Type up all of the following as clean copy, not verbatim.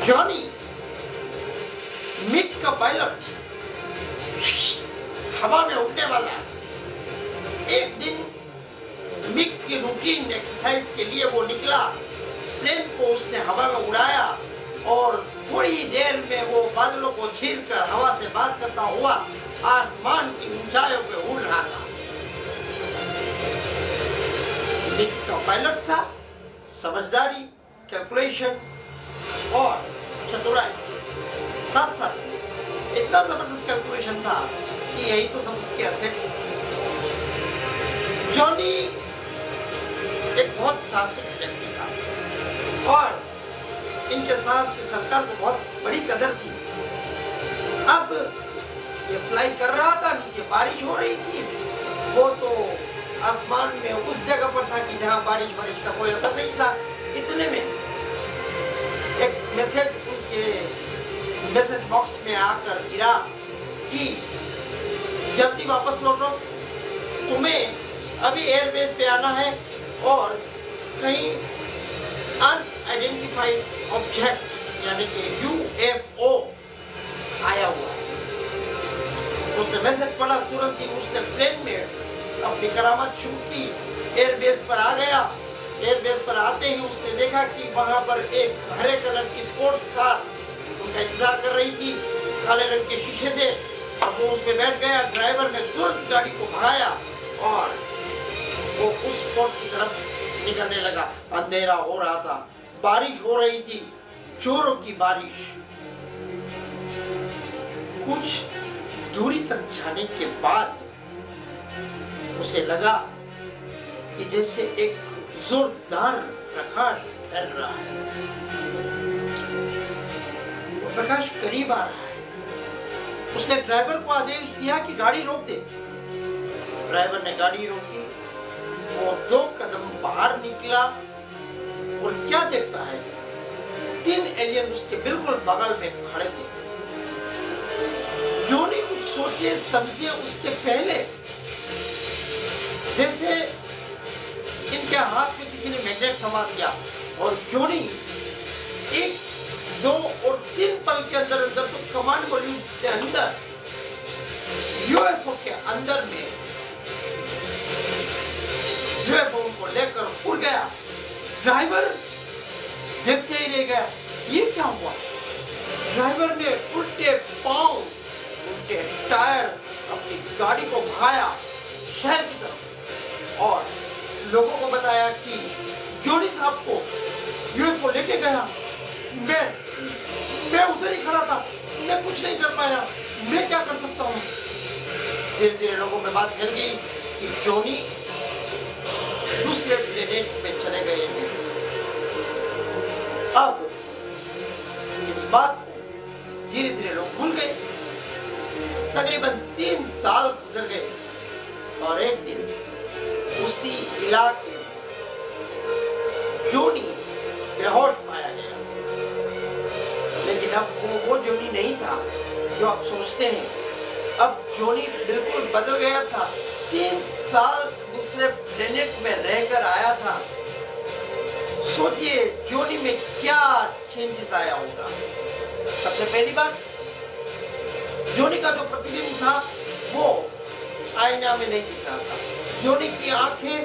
Johnny MiG का pilot हवा में उड़ने वाला। एक दिन मिग की रूटीन एक्सरसाइज के लिए वो निकला, प्लेन को उसने हवा में उड़ाया और थोड़ी ही देर में वो बादलों को चीरकर हवा से बात करता हुआ आसमान की ऊंचाइयों पे उड़ रहा था। मिग का पायलट था, समझदारी, कैलकुलेशन और चतुराई, साथ साथ इतना जबरदस्त कैलकुलेशन था कि यही तो सब उसके एसेट्स थे। जॉनी एक बहुत साहसिक व्यक्ति था और इनके साहस की सरकार को बहुत बड़ी कदर थी। अब ये फ्लाई कर रहा था, नीचे बारिश हो रही थी, वो तो आसमान में उस जगह पर था कि जहां बारिश का कोई असर नहीं था। इतने में एक मैसेज उनके मैसेज बॉक्स में आकर गिरा कि जल्दी वापस लौटो, तुम्हें अभी एयरबेस पे आना है और कहीं अनआइडेंटिफाइड ऑब्जेक्ट यानी कि UFO आया हुआ है। उसने मैसेज पढ़ा, तुरंत ही उसने प्लेन में अपनी करामात शुरू की, एयरबेस पर आ गया। एयरबेस पर आते ही उसने देखा कि वहां पर एक हरे कलर की स्पोर्ट्स कार उनका इंतजार कर रही थी, काले रंग के शीशे थे। अब वो उसमें बैठ गया। ड्राइवर ने तुरंत गाड़ी को भगाया और वो उस स्पॉट की तरफ निकलने लगा। अंधेरा हो रहा था, बारिश हो रही थी, जोरों की बारिश। कुछ दूरी तक जाने के बाद उसे लगा कि जैसे एक जोरदार प्रकाश फैल रहा है। वो प्रकाश करीब आ रहा है। उसने ड्राइवर को आदेश दिया कि गाड़ी रोक दे। ड्राइवर ने गाड़ी रोकी। वो 2 कदम बाहर निकला और क्या देखता है, 3 एलियन उसके बिल्कुल बगल में खड़े थे। जॉनी कुछ सोचे समझे उसके पहले जैसे इनके हाथ में किसी ने मैग्नेट थमा दिया और जॉनी 1, 2 और 3 पल के अंदर तो कमांड मॉड्यूल के अंदर UFO के अंदर में UFO को लेकर उड़ गया। ड्राइवर देखते ही रह गया, ये क्या हुआ। ड्राइवर ने उल्टे पांव, उल्टे टायर अपनी गाड़ी को भगाया शहर की तरफ और लोगों को बताया कि जॉनी साहब को UFO लेके गया। मैं उधर ही खड़ा था, मैं कुछ नहीं कर पाया, मैं क्या कर सकता हूँ। धीरे धीरे लोगों में बात फैल गई कि जॉनी दूसरे प्लेनेट में चले गए हैं। अब इस बात को धीरे धीरे लोग भूल गए। तकरीबन 3 साल गुजर गए और एक दिन उसी इलाके में जॉनी बेहोश पाया गया। लेकिन अब वो जॉनी नहीं था जो आप सोचते हैं। अब जॉनी बिल्कुल बदल गया था। 3 साल दूसरे प्लेनेट में रहकर आया था। सोचिए जॉनी में क्या चेंजेस आया होगा। सबसे पहली बात, जॉनी का जो प्रतिबिंब था वो आईना में नहीं दिख रहा था। जॉनी की आंखें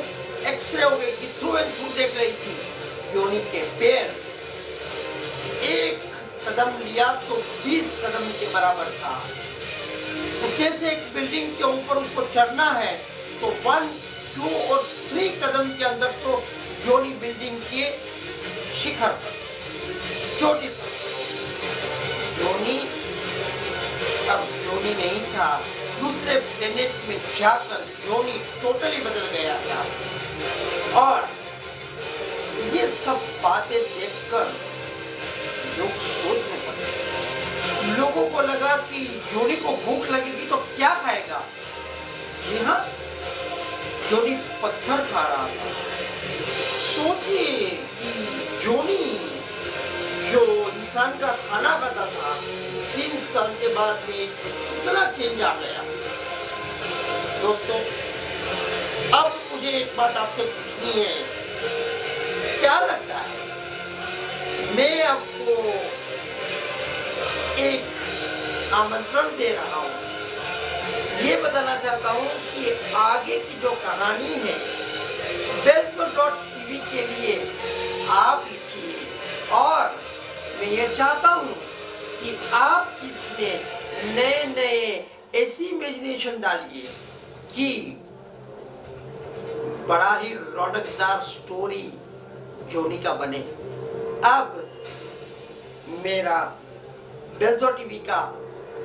एक्सरे हो गई थी, थ्रू एंड थ्रू देख रही थी। जॉनी के पैर 1 कदम लिया तो 20 कदम के बराबर था। तो जैसे एक बिल्डिंग के ऊपर उसको चढ़ना है तो 1, 2 और 3 कदम के अंदर तो जॉनी बिल्डिंग के शिखर पर, चोटी पर। जॉनी अब जॉनी नहीं था। दूसरे प्लेनेट में जाकर जॉनी टोटली बदल गया था। और ये सब बातें देखकर लोग सोचने पड़े। लोगों को लगा कि जॉनी को भूख लगेगी तो क्या खाएगा। जी हाँ, जॉनी पत्थर खा रहा था। सोचिए कि जॉनी जो इंसान का खाना खाता था 3 साल के बाद में इसमें कितना चेंज आ गया। दोस्तों, अब मुझे एक बात आपसे पूछनी है, क्या लगता है मैं आपको आमंत्रण दे रहा हूँ। ये बताना चाहता हूँ कि आगे की जो कहानी है belzo.tv के लिए आप लिखिए और मैं ये चाहता हूँ कि आप इसमें नए नए ऐसी इमेजिनेशन डालिए कि बड़ा ही रौनकदार स्टोरी जोनी का बने। अब मेरा बेल्जो टीवी का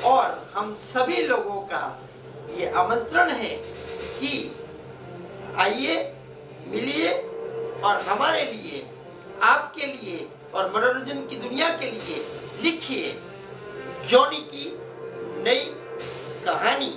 और हम सभी लोगों का ये आमंत्रण है कि आइए, मिलिए और हमारे लिए, आपके लिए और मनोरंजन की दुनिया के लिए लिखिए जोनी की नई कहानी।